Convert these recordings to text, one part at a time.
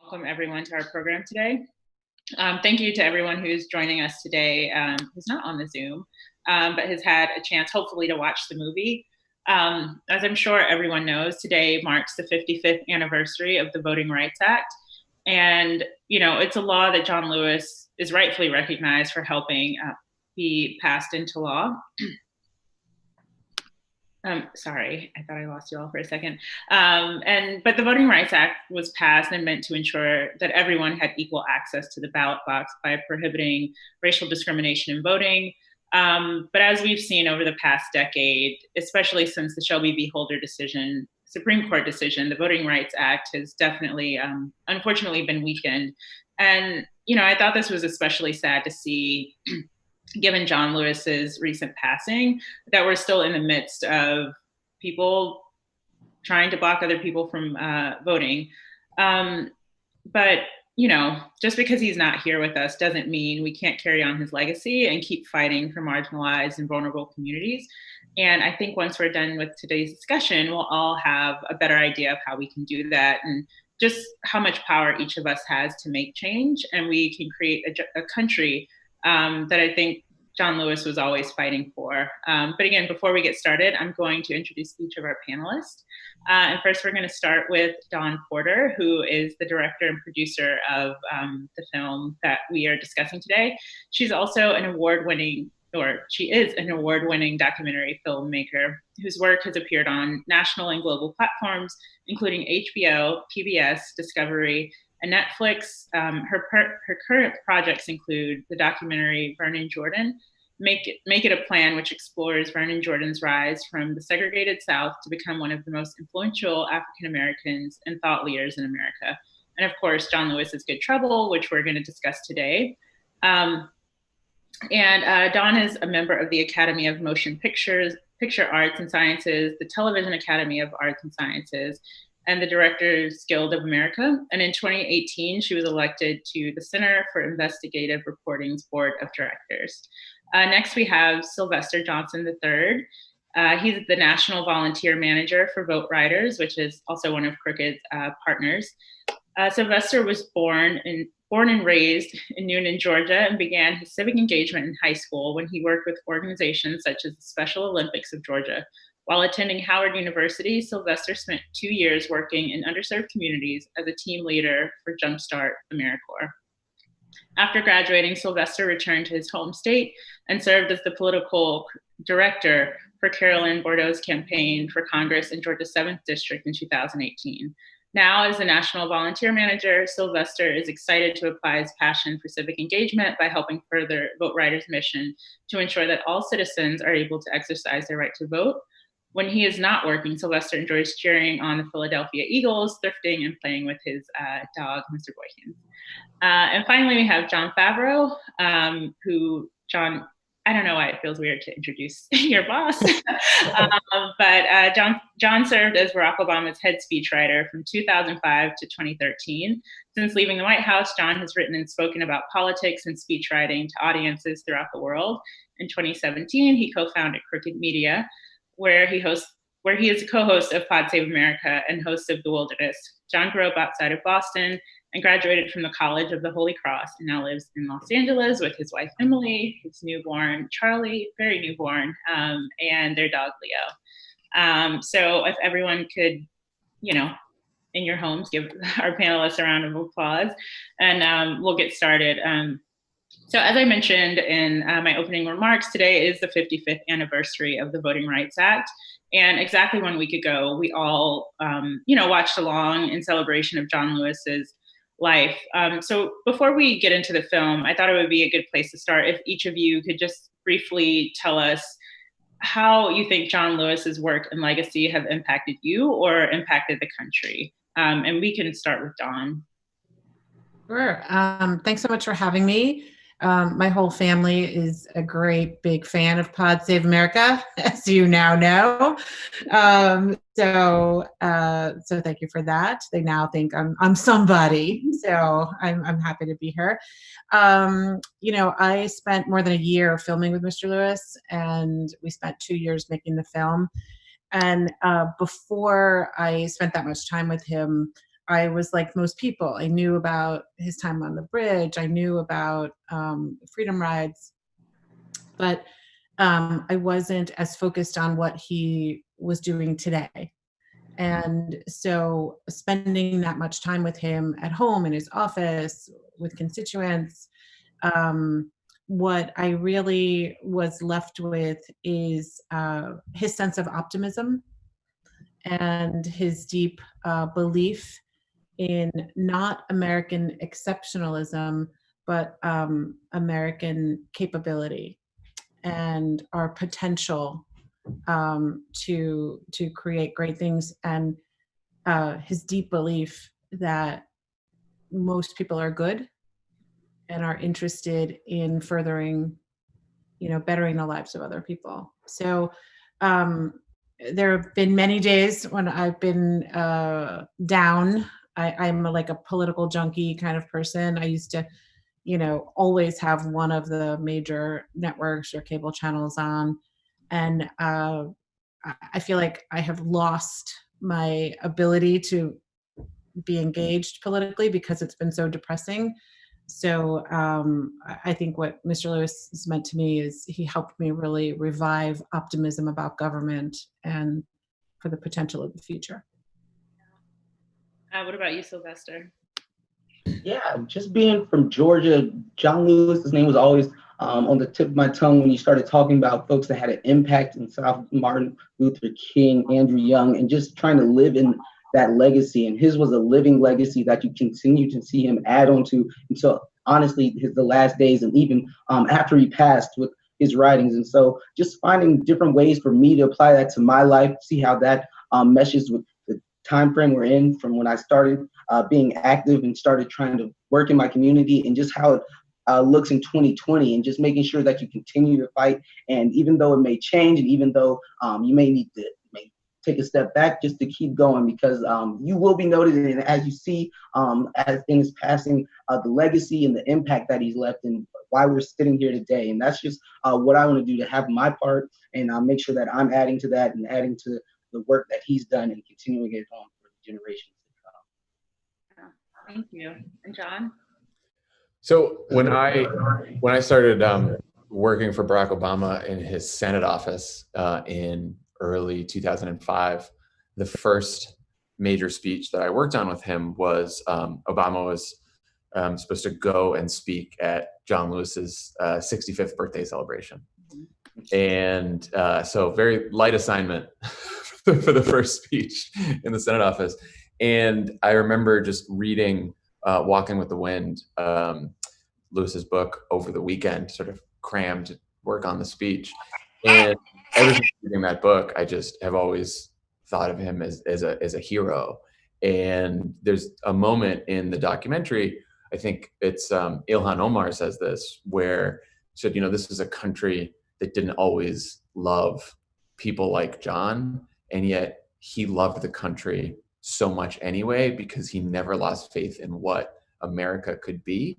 Welcome everyone to our program today. Thank you to everyone who's joining us today, who's not on the Zoom, but has had a chance, hopefully, to watch the movie. As I'm sure everyone knows, today marks the 55th anniversary of the Voting Rights Act. And, you know, it's a law that John Lewis is rightfully recognized for helping be passed into law. Sorry, I thought I lost you all for a second. But the Voting Rights Act was passed and meant to ensure that everyone had equal access to the ballot box by prohibiting racial discrimination in voting. But as we've seen over the past decade, especially since the Shelby v. Holder decision, Supreme Court decision, the Voting Rights Act has definitely, unfortunately, been weakened. And, you know, I thought this was especially sad to see given John Lewis's recent passing, that we're still in the midst of people trying to block other people from voting. But, you know, just because he's not here with us doesn't mean we can't carry on his legacy and keep fighting for marginalized and vulnerable communities. And I think once we're done with today's discussion, we'll all have a better idea of how we can do that and just how much power each of us has to make change. And we can create a country that I think John Lewis was always fighting for. But again, before we get started, I'm going to introduce each of our panelists. And first, we're going to start with Dawn Porter, who is the director and producer of the film that we are discussing today. She's also an award-winning documentary filmmaker whose work has appeared on national and global platforms, including HBO, PBS, Discovery, and Netflix. Her current projects include the documentary Vernon Jordan, Make It a Plan, which explores Vernon Jordan's rise from the segregated South to become one of the most influential African Americans and thought leaders in America. And of course, John Lewis's Good Trouble, which we're going to discuss today. Dawn is a member of the Academy of Motion Picture Arts and Sciences, the Television Academy of Arts and Sciences, and the Directors Guild of America. And in 2018, she was elected to the Center for Investigative Reporting's Board of Directors. Next, we have Sylvester Johnson III. He's the National Volunteer Manager for Vote Riders, which is also one of Crooked's partners. Sylvester was born and raised in Noonan, Georgia, and began his civic engagement in high school when he worked with organizations such as the Special Olympics of Georgia. While attending Howard University, Sylvester spent 2 years working in underserved communities as a team leader for Jumpstart AmeriCorps. After graduating, Sylvester returned to his home state and served as the political director for Carolyn Bourdeaux's campaign for Congress in Georgia's 7th District in 2018. Now, as the National Volunteer Manager, Sylvester is excited to apply his passion for civic engagement by helping further Vote Riders' mission to ensure that all citizens are able to exercise their right to vote. When he is not working, Sylvester enjoys cheering on the Philadelphia Eagles, thrifting, and playing with his dog, Mr. Boykins. And finally, we have Jon Favreau, who, John, I don't know why it feels weird to introduce your boss, but John served as Barack Obama's head speechwriter from 2005 to 2013. Since leaving the White House, John has written and spoken about politics and speechwriting to audiences throughout the world. In 2017, he co-founded Crooked Media, where he is a co-host of Pod Save America and host of The Wilderness. John grew up outside of Boston and graduated from the College of the Holy Cross and now lives in Los Angeles with his wife, Emily, his newborn, Charlie, very newborn, and their dog, Leo. So if everyone could, you know, in your homes, give our panelists a round of applause, and we'll get started. So as I mentioned in my opening remarks, today is the 55th anniversary of the Voting Rights Act. And exactly 1 week ago, we all, watched along in celebration of John Lewis's life. So before we get into the film, I thought it would be a good place to start if each of you could just briefly tell us how you think John Lewis's work and legacy have impacted you or impacted the country. And we can start with Dawn. Sure. Thanks so much for having me. My whole family is a great big fan of Pod Save America, as you now know. So thank you for that. They now think I'm somebody. So I'm happy to be here. I spent more than a year filming with Mr. Lewis, and we spent 2 years making the film. And before I spent that much time with him, I was like most people. I knew about his time on the bridge. I knew about freedom rides, but I wasn't as focused on what he was doing today. And so spending that much time with him at home, in his office, with constituents, what I really was left with is his sense of optimism and his deep belief in not American exceptionalism, but American capability and our potential to create great things, and his deep belief that most people are good and are interested in furthering, bettering the lives of other people. So there have been many days when I've been down. I'm like a political junkie kind of person. I used to, always have one of the major networks or cable channels on. And I feel like I have lost my ability to be engaged politically because it's been so depressing. So I think what Mr. Lewis has meant to me is he helped me really revive optimism about government and for the potential of the future. What about you, Sylvester? Yeah, just being from Georgia, John Lewis, his name was always on the tip of my tongue when you started talking about folks that had an impact in South, Martin Luther King, Andrew Young, and just trying to live in that legacy. And his was a living legacy that you continue to see him add on to until honestly the last days, and even after he passed with his writings. And so just finding different ways for me to apply that to my life, see how that meshes with the time frame we're in from when I started being active and started trying to work in my community, and just how it looks in 2020, and just making sure that you continue to fight. And even though it may change, and even though you may need to take a step back, just to keep going, because you will be noted. And as you see, as in his passing, the legacy and the impact that he's left, and why we're sitting here today. And that's just what I want to do, to have my part and make sure that I'm adding to that and adding to the work that he's done and continuing it on for generations to come. Thank you. And John? So when I started working for Barack Obama in his Senate office in early 2005, the first major speech that I worked on with him was Obama was supposed to go and speak at John Lewis's 65th birthday celebration. And so very light assignment for the first speech in the Senate office. And I remember just reading Walking with the Wind, Lewis's book, over the weekend, sort of crammed work on the speech. And ever since reading that book, I just have always thought of him as a hero. And there's a moment in the documentary, I think it's Ilhan Omar says this, where said, this is a country that didn't always love people like John, and yet he loved the country so much anyway, because he never lost faith in what America could be.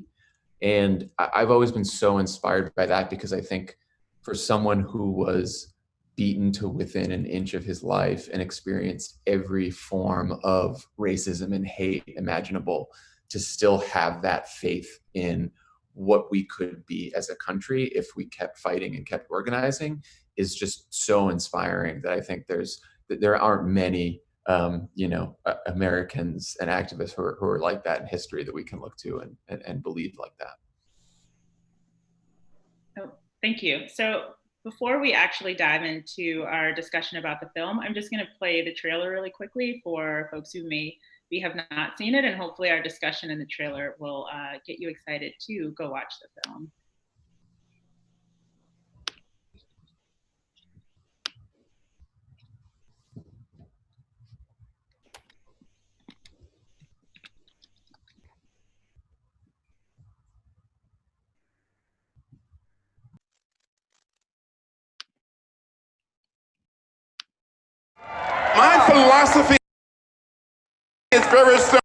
And I've always been so inspired by that, because I think for someone who was beaten to within an inch of his life and experienced every form of racism and hate imaginable, to still have that faith in what we could be as a country if we kept fighting and kept organizing is just so inspiring, that I think there aren't many Americans and activists who are like that in history that we can look to and believe like that. Oh, thank you. So before we actually dive into our discussion about the film, I'm just going to play the trailer really quickly for folks who maybe have not seen it, and hopefully our discussion in the trailer will get you excited to go watch the film. My philosophy is very simple.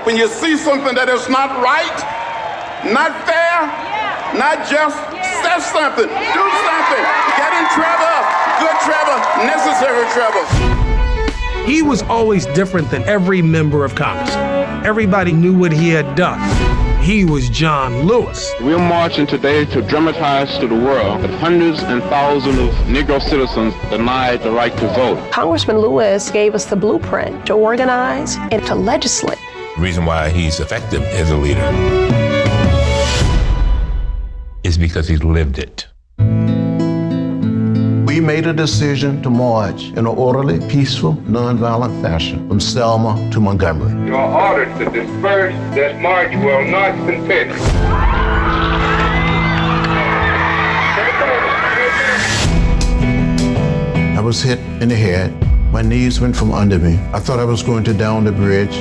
When you see something that is not right, not fair, not just, say something, do something, get in trouble, good trouble, necessary trouble. He was always different than every member of Congress. Everybody knew what he had done. He was John Lewis. We're marching today to dramatize to the world that hundreds and thousands of Negro citizens denied the right to vote. Congressman Lewis gave us the blueprint to organize and to legislate. The reason why he's effective as a leader is because he's lived it. We made a decision to march in an orderly, peaceful, nonviolent fashion from Selma to Montgomery. You are ordered to disperse. This march will not continue. I was hit in the head. My knees went from under me. I thought I was going to down the bridge.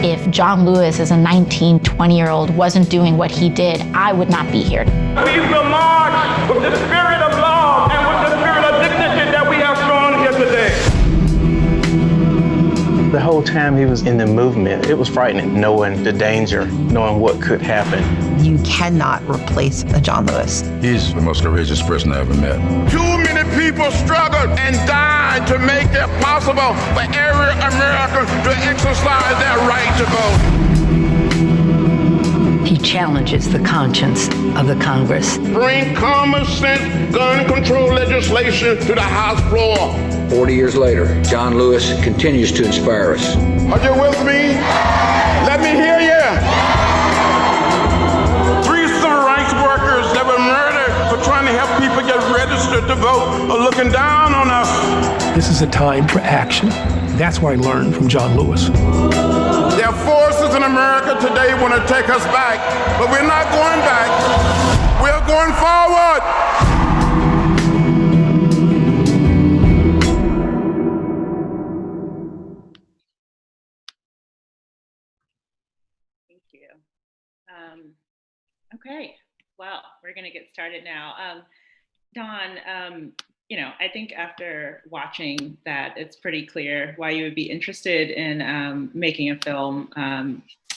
If John Lewis, as a 19, 20-year-old, wasn't doing what he did, I would not be here. We will march with the spirit of love and with the spirit of dignity that we have shown here today. The whole time he was in the movement, it was frightening, knowing the danger, knowing what could happen. You cannot replace a John Lewis. He's the most courageous person I ever met. Too many people struggled and died to make it possible for every American to exercise their right to vote. He challenges the conscience of the Congress. Bring common sense gun control legislation to the House floor. 40 years later, John Lewis continues to inspire us. Are you with me? Let me hear you. 3 civil rights workers that were murdered for trying to help people get registered to vote are looking down on us. This is a time for action. That's what I learned from John Lewis. There are forces in America today want to take us back, but we're not going back. We're going forward. Thank you. Okay, well, we're going to get started now. Don, I think after watching that, it's pretty clear why you would be interested in making a film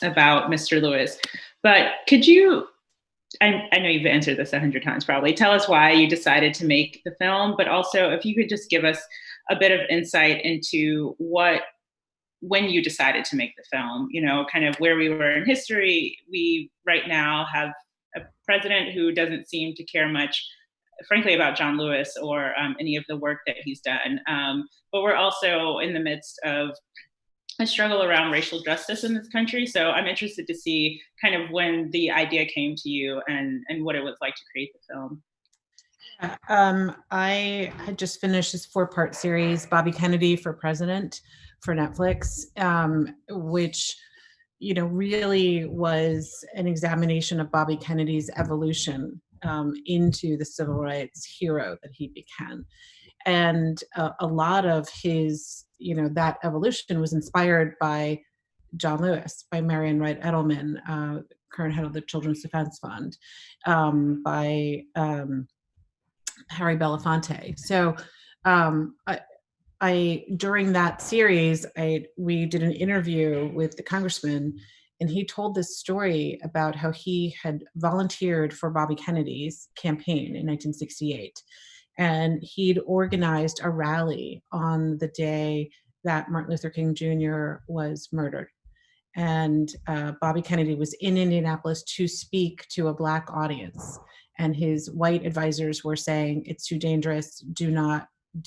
about Mr. Lewis. But could you, I know you've answered this 100 times probably, tell us why you decided to make the film, but also if you could just give us a bit of insight into when you decided to make the film, kind of where we were in history. We right now have a president who doesn't seem to care much, frankly, about John Lewis or any of the work that he's done. But we're also in the midst of a struggle around racial justice in this country. So I'm interested to see kind of when the idea came to you and what it was like to create the film. I had just finished this 4-part series, Bobby Kennedy for President, for Netflix, which really was an examination of Bobby Kennedy's evolution into the civil rights hero that he became. And a lot of his, that evolution was inspired by John Lewis, by Marion Wright Edelman, current head of the Children's Defense Fund, by Harry Belafonte. So I during that series, we did an interview with the congressman, and he told this story about how he had volunteered for Bobby Kennedy's campaign in 1968. And he'd organized a rally on the day that Martin Luther King Jr. was murdered. And Bobby Kennedy was in Indianapolis to speak to a Black audience. And his white advisors were saying, it's too dangerous,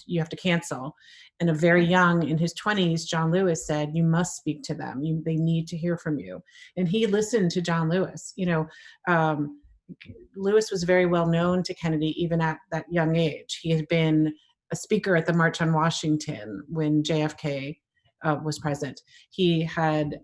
you have to cancel. And a very young, in his 20s, John Lewis said, you must speak to them. They need to hear from you. And he listened to John Lewis. Lewis was very well known to Kennedy even at that young age. He had been a speaker at the March on Washington when JFK was present. He had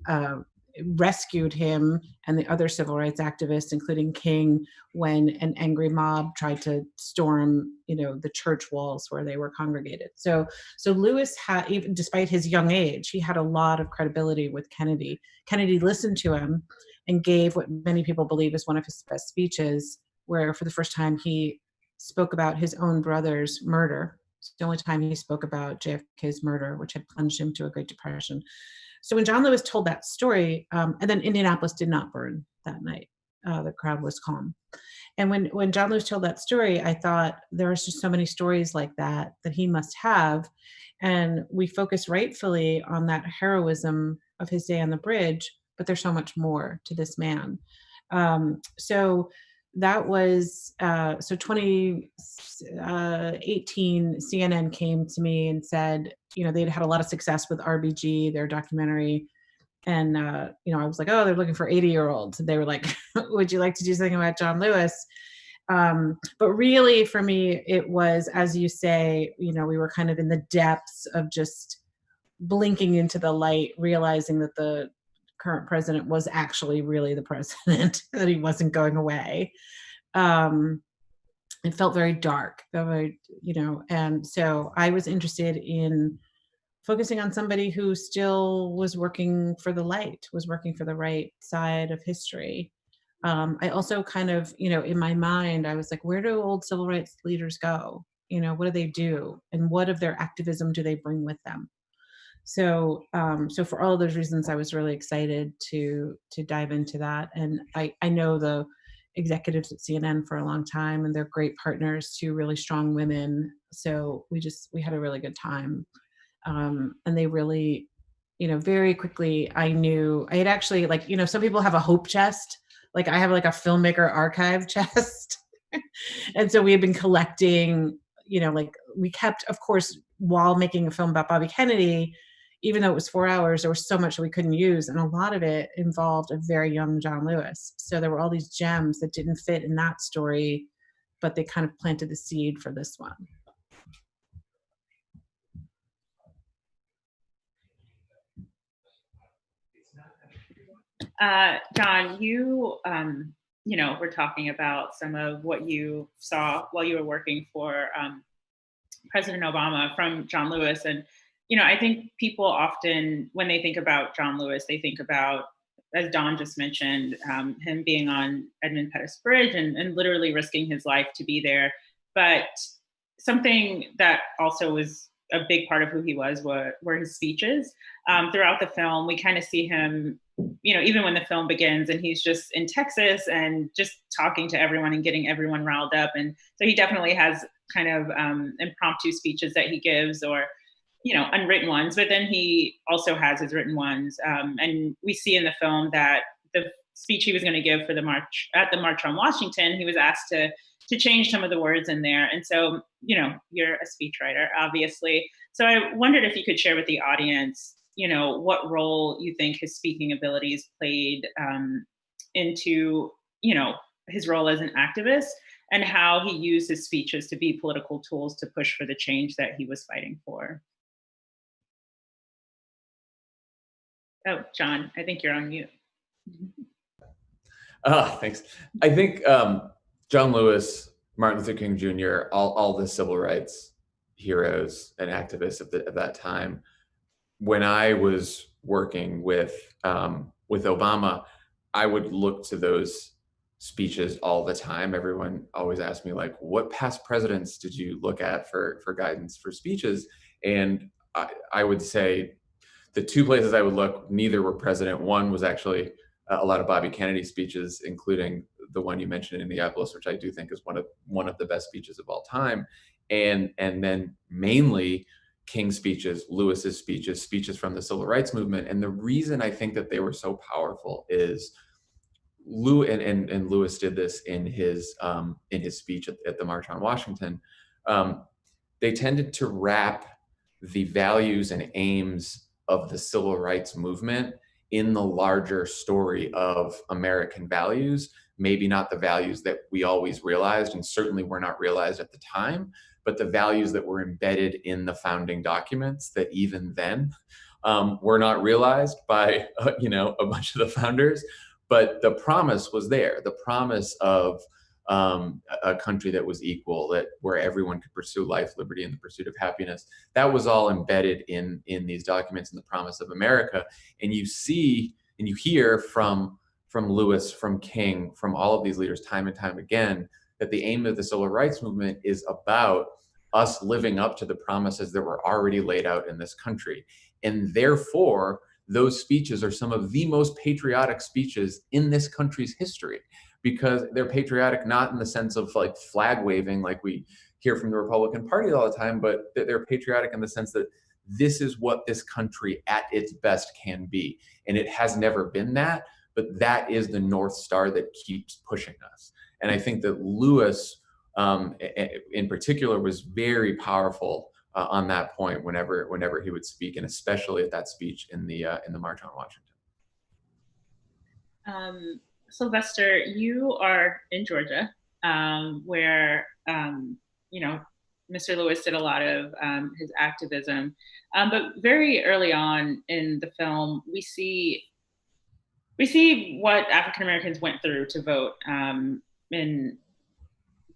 rescued him and the other civil rights activists, including King, when an angry mob tried to storm, the church walls where they were congregated. So Lewis had, even despite his young age, he had a lot of credibility with Kennedy. Kennedy listened to him and gave what many people believe is one of his best speeches, where for the first time he spoke about his own brother's murder. It's the only time he spoke about JFK's murder, which had plunged him to a Great Depression. So when John Lewis told that story, and then Indianapolis did not burn that night, the crowd was calm. And when John Lewis told that story, I thought there are just so many stories like that he must have. And we focus rightfully on that heroism of his day on the bridge, but there's so much more to this man. So that was, so 2018, CNN came to me and said, they'd had a lot of success with RBG, their documentary. And, I was like, oh, they're looking for 80-year-olds. And they were like, would you like to do something about John Lewis? But really for me, it was, as you say, we were kind of in the depths of just blinking into the light, realizing that the current president was actually really the president, that he wasn't going away. It felt very dark, and so I was interested in focusing on somebody who still was working for the light, was working for the right side of history. I also kind of, in my mind, I was like, where do old civil rights leaders go? What do they do? And what of their activism do they bring with them? So, so for all of those reasons, I was really excited to dive into that. And I know the executives at CNN for a long time, and they're great partners to really strong women. So we had a really good time. And they really, very quickly, I had actually, some people have a hope chest. Like I have like a filmmaker archive chest. And so we had been collecting, we kept, of course, while making a film about Bobby Kennedy, even though it was 4 hours, there was so much that we couldn't use. And a lot of it involved a very young John Lewis. So there were all these gems that didn't fit in that story, but they kind of planted the seed for this one. John, you we're talking about some of what you saw while you were working for President Obama from John Lewis. And, I think people often, when they think about John Lewis, they think about, as Dawn just mentioned, him being on Edmund Pettus Bridge and literally risking his life to be there. But something that also was a big part of who he was were his speeches. Throughout the film, we kind of see him, even when the film begins and he's just in Texas and just talking to everyone and getting everyone riled up. And so he definitely has kind of impromptu speeches that he gives, or, unwritten ones, but then he also has his written ones. And we see in the film that the speech he was going to give for the March on Washington, he was asked to change some of the words in there. And so, you're a speechwriter, obviously. So I wondered if you could share with the audience, what role you think his speaking abilities played into, his role as an activist, and how he used his speeches to be political tools to push for the change that he was fighting for. Oh, John, I think you're on mute. Thanks. I think John Lewis, Martin Luther King Jr., all the civil rights heroes and activists of that time. When I was working with Obama, I would look to those speeches all the time. Everyone always asked me, like, what past presidents did you look at for guidance for speeches? And I would say the two places I would look, neither were president. One was actually a lot of Bobby Kennedy speeches, including the one you mentioned in Indianapolis, which I do think is one of the best speeches of all time. And then mainly King's speeches, Lewis's speeches from the civil rights movement. And the reason I think that they were so powerful is Lewis did this in his speech at the March on Washington. They tended to wrap the values and aims of the civil rights movement in the larger story of American values, maybe not the values that we always realized, and certainly were not realized at the time, but the values that were embedded in the founding documents that even then were not realized by a bunch of the founders. But the promise was there, the promise of a country that was equal, where everyone could pursue life, liberty, and the pursuit of happiness. That was all embedded in these documents and the promise of America. And you see and you hear from Lewis, from King, from all of these leaders time and time again, that the aim of the civil rights movement is about us living up to the promises that were already laid out in this country. And therefore, those speeches are some of the most patriotic speeches in this country's history, because they're patriotic not in the sense of like flag waving like we hear from the Republican Party all the time, but they're patriotic in the sense that this is what this country at its best can be. And it has never been that, but that is the North Star that keeps pushing us. And I think that Lewis, in particular, was very powerful on that point whenever he would speak, and especially at that speech in the March on Washington. Sylvester, you are in Georgia, where Mr. Lewis did a lot of his activism, but very early on in the film, we see what African Americans went through to vote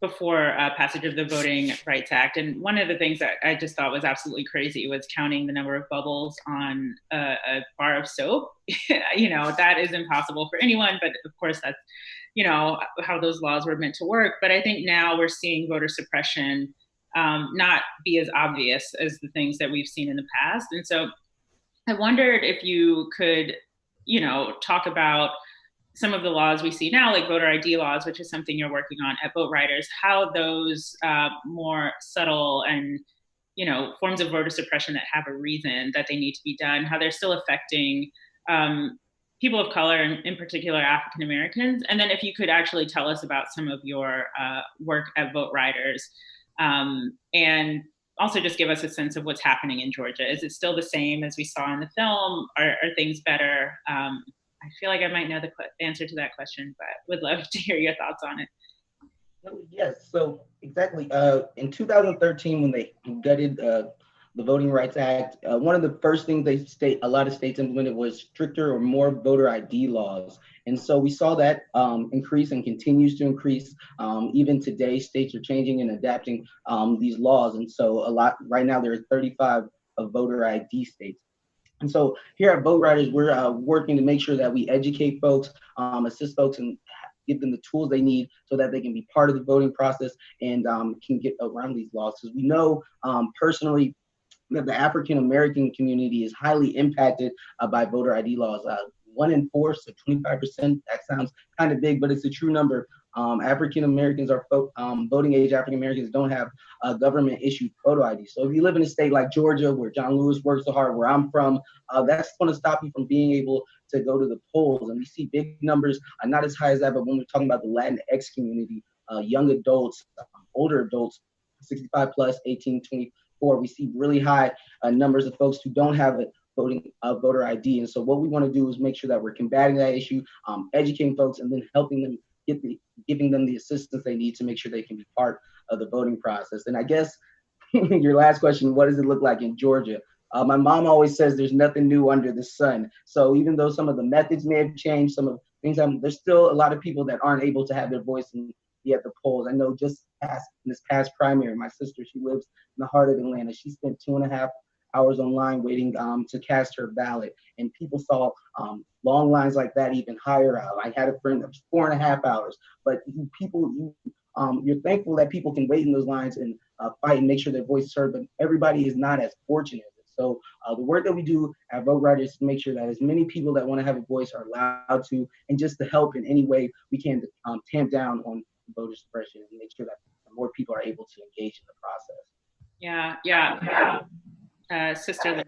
before passage of the Voting Rights Act. And one of the things that I just thought was absolutely crazy was counting the number of bubbles on a bar of soap. That is impossible for anyone, but of course that's, how those laws were meant to work. But I think now we're seeing voter suppression not be as obvious as the things that we've seen in the past. And so I wondered if you could, talk about some of the laws we see now, like voter ID laws, which is something you're working on at Vote Riders, how those more subtle and, forms of voter suppression that have a reason that they need to be done, how they're still affecting people of color, and in particular African Americans. And then if you could actually tell us about some of your work at Vote Riders, and also just give us a sense of what's happening in Georgia. Is it still the same as we saw in the film? Are things better? I feel like I might know the answer to that question, but would love to hear your thoughts on it. Yes, so exactly. In 2013, when they gutted the Voting Rights Act, one of the first things a lot of states implemented was stricter or more voter ID laws. And so we saw that increase and continues to increase. Even today, states are changing and adapting these laws. And so right now there are 35 voter ID states. And so here at Vote Riders, we're working to make sure that we educate folks, assist folks, and give them the tools they need so that they can be part of the voting process and can get around these laws. Because we know personally that the African American community is highly impacted by voter ID laws. 1 in 4, so 25%. That sounds kind of big, but it's a true number. African Americans are voting age African Americans don't have government issued photo ID. So if you live in a state like Georgia, where John Lewis works so hard, where I'm from, that's going to stop you from being able to go to the polls. And we see big numbers, not as high as that, but when we're talking about the Latinx community, young adults, older adults, 65 plus, 18, 24, we see really high numbers of folks who don't have a voter ID. And so what we want to do is make sure that we're combating that issue, educating folks, and then helping them giving them the assistance they need to make sure they can be part of the voting process. And I guess your last question, what does it look like in Georgia? My mom always says there's nothing new under the sun. So even though some of the methods may have changed, some of the things, there's still a lot of people that aren't able to have their voice and be at the polls. I know just in this past primary, my sister, she lives in the heart of Atlanta. She spent 2.5 hours online waiting to cast her ballot. And people saw long lines like that even higher out. I had a friend that was 4.5 hours. But you're thankful that people can wait in those lines and fight and make sure their voice is heard, but everybody is not as fortunate. So the work that we do at Vote Riders is to make sure that as many people that want to have a voice are allowed to, and just to help in any way we can to tamp down on voter suppression and make sure that more people are able to engage in the process. Sister,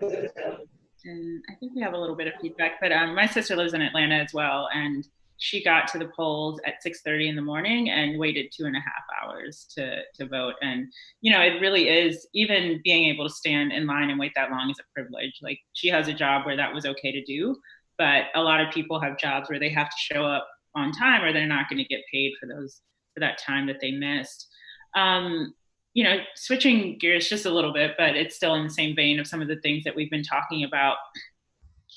and I think we have a little bit of feedback, but my sister lives in Atlanta as well, and she got to the polls at 6:30 in the morning and waited 2.5 hours to vote. And it really is, even being able to stand in line and wait that long is a privilege. Like, she has a job where that was okay to do, but a lot of people have jobs where they have to show up on time or they're not going to get paid for that time that they missed. Switching gears just a little bit, but it's still in the same vein of some of the things that we've been talking about.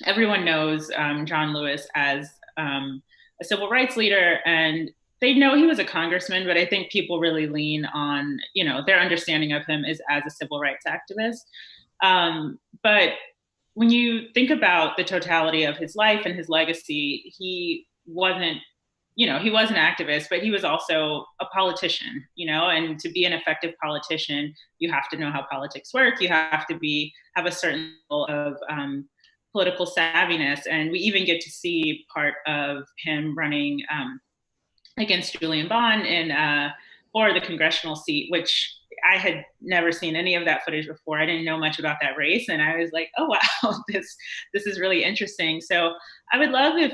Everyone knows John Lewis as a civil rights leader, and they know he was a congressman, but I think people really lean on, their understanding of him is as a civil rights activist. But when you think about the totality of his life and his legacy, he wasn't, he was an activist, but he was also a politician, and to be an effective politician, you have to know how politics work. You have to have a certain level of political savviness. And we even get to see part of him running against Julian Bond for the congressional seat, which I had never seen any of that footage before. I didn't know much about that race, and I was like, oh wow, this is really interesting. So I would love if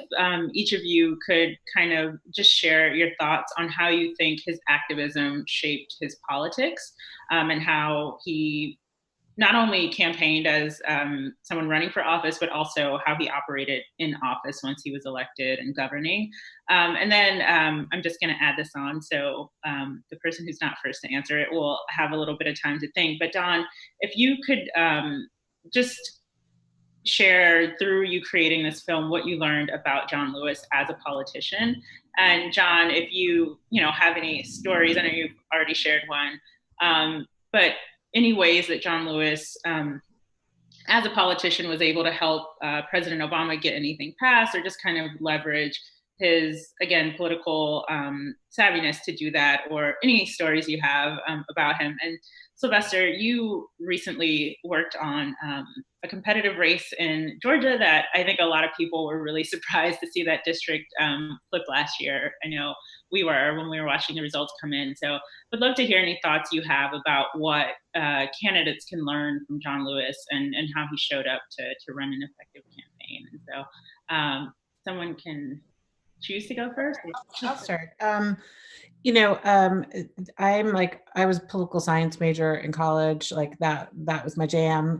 each of you could kind of just share your thoughts on how you think his activism shaped his politics, and how he not only campaigned as someone running for office, but also how he operated in office once he was elected and governing. And then I'm just going to add this on. So the person who's not first to answer it will have a little bit of time to think. But Don, if you could just share, through you creating this film, what you learned about John Lewis as a politician. And John, if you have any stories, I know you've already shared one, but any ways that John Lewis, as a politician, was able to help President Obama get anything passed, or just kind of leverage his, again, political savviness to do that, or any stories you have about him. And Sylvester, you recently worked on a competitive race in Georgia that I think a lot of people were really surprised to see that district flip last year. I know we were when we were watching the results come in. So would love to hear any thoughts you have about what candidates can learn from John Lewis and how he showed up to run an effective campaign. And so someone can choose to go first. I'll start. I was a political science major in college. Like that was my jam.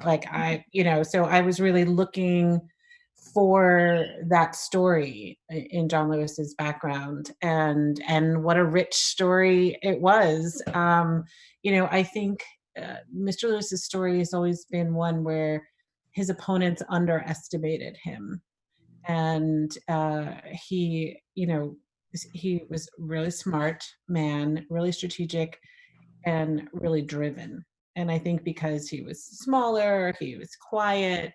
So I was really looking for that story in John Lewis's background, and what a rich story it was. I think Mr. Lewis's story has always been one where his opponents underestimated him. And he was really smart man, really strategic, and really driven. And I think because he was smaller, he was quiet,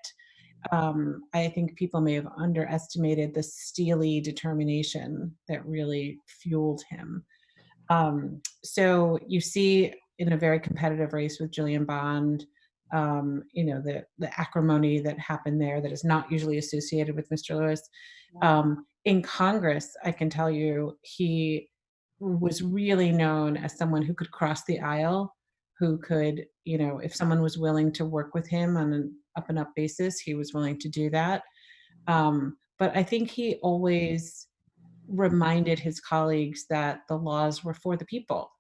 I think people may have underestimated the steely determination that really fueled him. So you see in a very competitive race with Jillian Bond, the acrimony that happened there that is not usually associated with Mr. Lewis. In Congress, I can tell you, he was really known as someone who could cross the aisle, who could, if someone was willing to work with him on an up and up basis, he was willing to do that. But I think he always reminded his colleagues that the laws were for the people,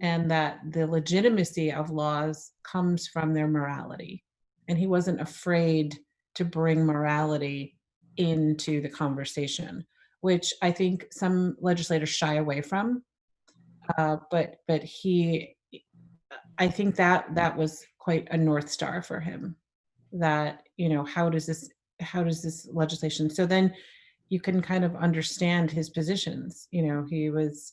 and that the legitimacy of laws comes from their morality. And he wasn't afraid to bring morality into the conversation, which I think some legislators shy away from. But I think that was quite a North Star for him, that, how does this legislation, so then you can kind of understand his positions. He was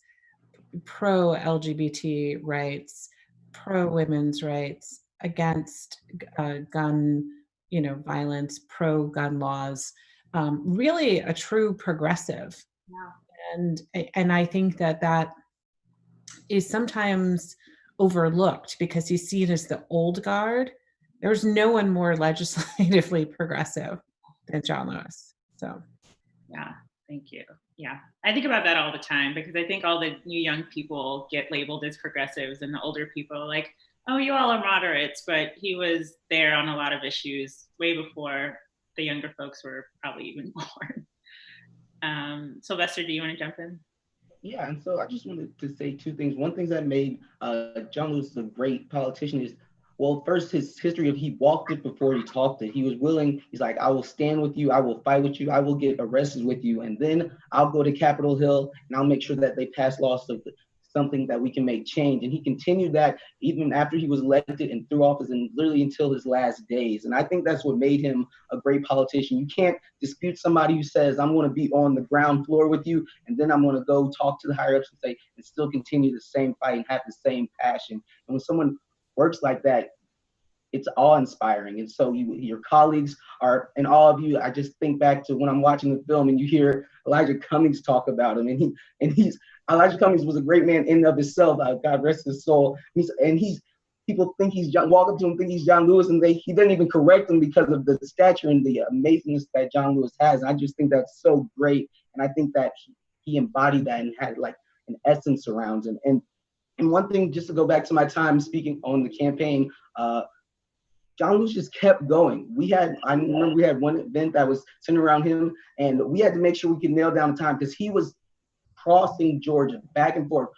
pro LGBT rights, pro women's rights, against gun, violence, pro gun laws, really a true progressive. Yeah. And I think that is sometimes overlooked because he's seen as the old guard. There's no one more legislatively progressive than John Lewis. So, yeah. Thank you. Yeah, I think about that all the time, because I think all the new young people get labeled as progressives, and the older people are like, oh, you all are moderates, but he was there on a lot of issues way before the younger folks were probably even born. Sylvester, do you want to jump in? Yeah, and so I just wanted to say two things. One thing that made John Lewis a great politician is, well, first, his history of he walked it before he talked it. He was willing. He's like, I will stand with you. I will fight with you. I will get arrested with you. And then I'll go to Capitol Hill and I'll make sure that they pass laws of something that we can make change. And he continued that even after he was elected and through office, and literally until his last days. And I think that's what made him a great politician. You can't dispute somebody who says, I'm going to be on the ground floor with you, and then I'm going to go talk to the higher ups and say, and still continue the same fight and have the same passion. And when someone works like that, it's awe-inspiring. And so your colleagues are, and all of you, I just think back to when I'm watching the film and you hear Elijah Cummings talk about him, Elijah Cummings was a great man in and of himself. God rest his soul. People think he's John, walk up to him, think he's John Lewis, and he didn't even correct him because of the stature and the amazingness that John Lewis has. And I just think that's so great. And I think that he embodied that and had like an essence around him. And And one thing, just to go back to my time speaking on the campaign, John Lewis just kept going. I remember we had one event that was centered around him, and we had to make sure we could nail down the time because he was crossing Georgia back and forth,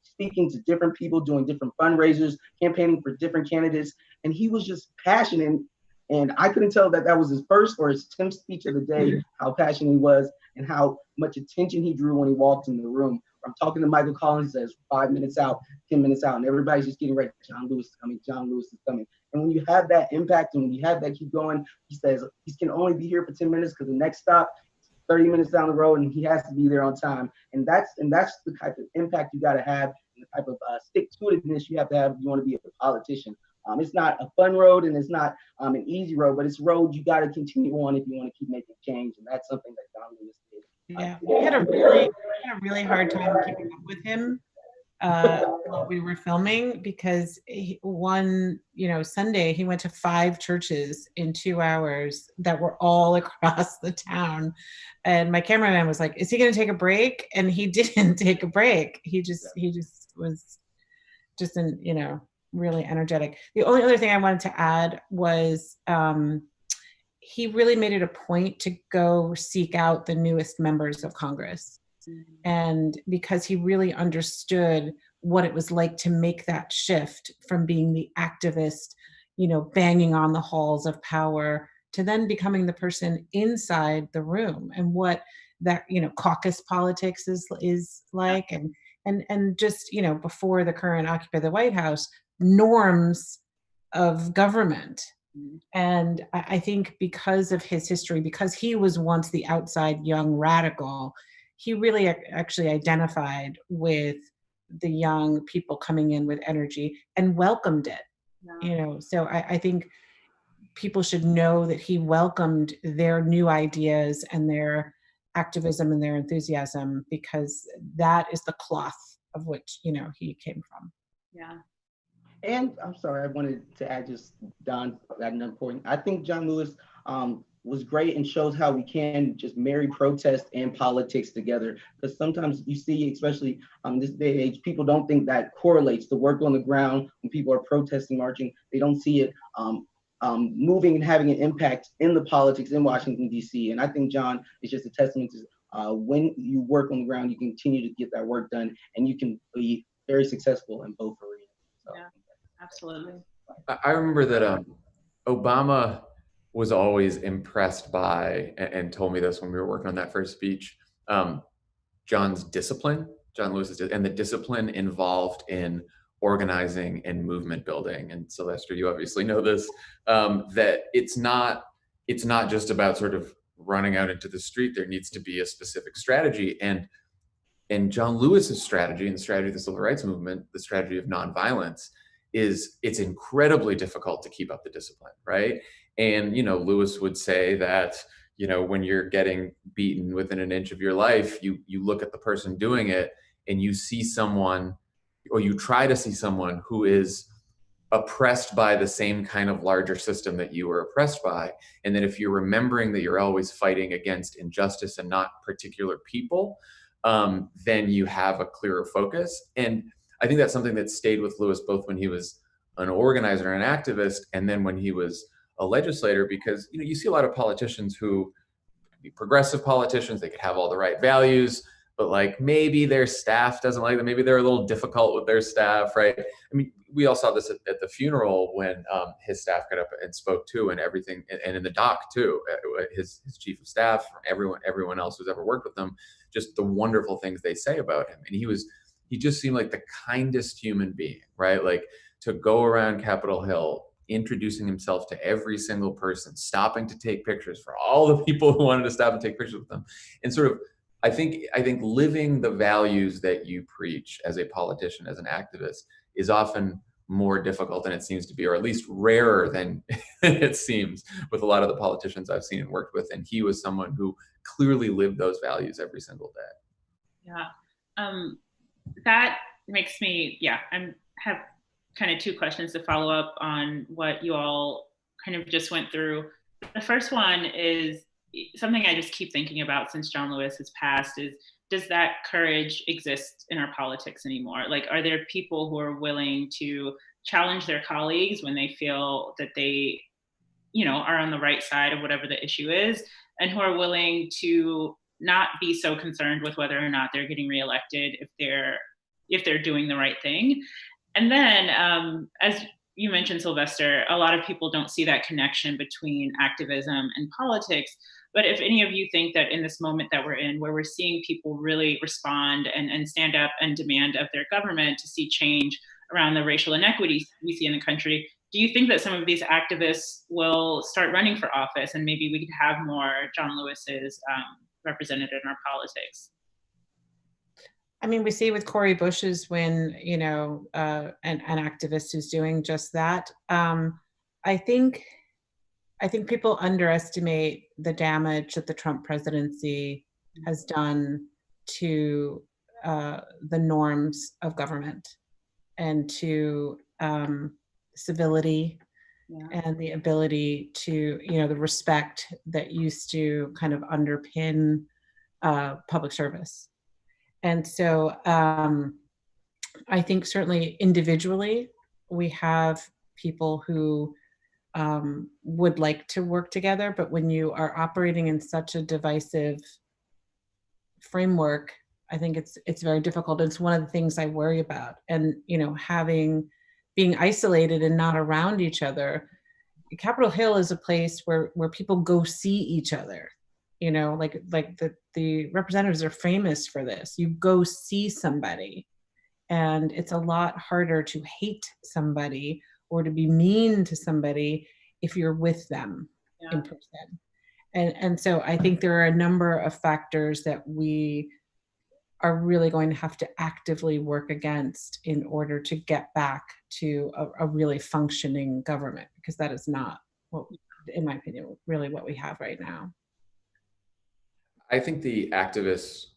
speaking to different people, doing different fundraisers, campaigning for different candidates, and he was just passionate. And I couldn't tell that was his first or his 10th speech of the day, how passionate he was and how much attention he drew when he walked in the room. I'm talking to Michael Collins, says 5 minutes out, 10 minutes out, and everybody's just getting ready. John Lewis is coming, John Lewis is coming. And when you have that impact and when you have that keep going, he says he can only be here for 10 minutes because the next stop is 30 minutes down the road and he has to be there on time. And that's the type of impact you got to have and the type of stick-to-itiveness you have to have if you want to be a politician. It's not a fun road and it's not an easy road, but it's a road you got to continue on if you want to keep making change. And that's something that John Lewis did. Yeah, we had a really hard time keeping up with him while we were filming because one Sunday he went to 5 churches in 2 hours that were all across the town, and my cameraman was like, "Is he going to take a break?" And he didn't take a break. He just was just really energetic. The only other thing I wanted to add was he really made it a point to go seek out the newest members of Congress. And because he really understood what it was like to make that shift from being the activist, banging on the halls of power to then becoming the person inside the room and what that, caucus politics is like. And just, before the current occupy of the White House, norms of government. And I think because of his history, because he was once the outside young radical, he really actually identified with the young people coming in with energy and welcomed it. So I think people should know that he welcomed their new ideas and their activism and their enthusiasm, because that is the cloth of which he came from. Yeah. And I'm sorry, I wanted to add just Don at another point. I think John Lewis was great and shows how we can just marry protest and politics together. Because sometimes you see, especially this day and age, people don't think that correlates. The work on the ground when people are protesting, marching, they don't see it moving and having an impact in the politics in Washington, D.C. And I think John is just a testament to when you work on the ground, you continue to get that work done and you can be very successful in both arenas. So. Yeah. Absolutely. I remember that Obama was always impressed by, and told me this when we were working on that first speech, John's discipline, John Lewis's, and the discipline involved in organizing and movement building. And Sylvester, you obviously know this, that it's not just about sort of running out into the street. There needs to be a specific strategy. And John Lewis's strategy and the strategy of the civil rights movement, the strategy of nonviolence, it's incredibly difficult to keep up the discipline, right? And, Lewis would say that, when you're getting beaten within an inch of your life, you look at the person doing it and you see someone, or you try to see someone who is oppressed by the same kind of larger system that you were oppressed by. And then if you're remembering that you're always fighting against injustice and not particular people, then you have a clearer focus. And I think that's something that stayed with Lewis both when he was an organizer and an activist, and then when he was a legislator, because you see a lot of politicians who could be progressive politicians, they could have all the right values, but like maybe their staff doesn't like them, maybe they're a little difficult with their staff, right? I mean, we all saw this at the funeral when his staff got up and spoke too, and everything, and in the doc too, his chief of staff, everyone else who's ever worked with him, just the wonderful things they say about him. And he just seemed like the kindest human being, right? Like to go around Capitol Hill, introducing himself to every single person, stopping to take pictures for all the people who wanted to stop and take pictures with them. And sort of, I think living the values that you preach as a politician, as an activist, is often more difficult than it seems to be, or at least rarer than it seems with a lot of the politicians I've seen and worked with. And he was someone who clearly lived those values every single day. Yeah. That makes me, I have kind of 2 questions to follow up on what you all kind of just went through. The first one is something I just keep thinking about since John Lewis has passed is, does that courage exist in our politics anymore? Like, are there people who are willing to challenge their colleagues when they feel that they, are on the right side of whatever the issue is, and who are willing to not be so concerned with whether or not they're getting reelected if they're doing the right thing? And then, as you mentioned, Sylvester, a lot of people don't see that connection between activism and politics. But if any of you think that in this moment that we're in, where we're seeing people really respond and stand up and demand of their government to see change around the racial inequities we see in the country, do you think that some of these activists will start running for office, and maybe we could have more John Lewis's represented in our politics? I mean, we see with Cori Bush's win, an activist who's doing just that. I think people underestimate the damage that the Trump presidency has done to the norms of government and to civility and the ability to, the respect that used to kind of underpin public service. And so I think certainly individually, we have people who would like to work together, but when you are operating in such a divisive framework, I think it's very difficult. It's one of the things I worry about. And, being isolated and not around each other. Capitol Hill is a place where people go see each other. Like the representatives are famous for this. You go see somebody, and it's a lot harder to hate somebody or to be mean to somebody if you're with them in person. And so I think there are a number of factors that we are really going to have to actively work against in order to get back to a really functioning government, because that is not what, in my opinion, really what we have right now. I think the activists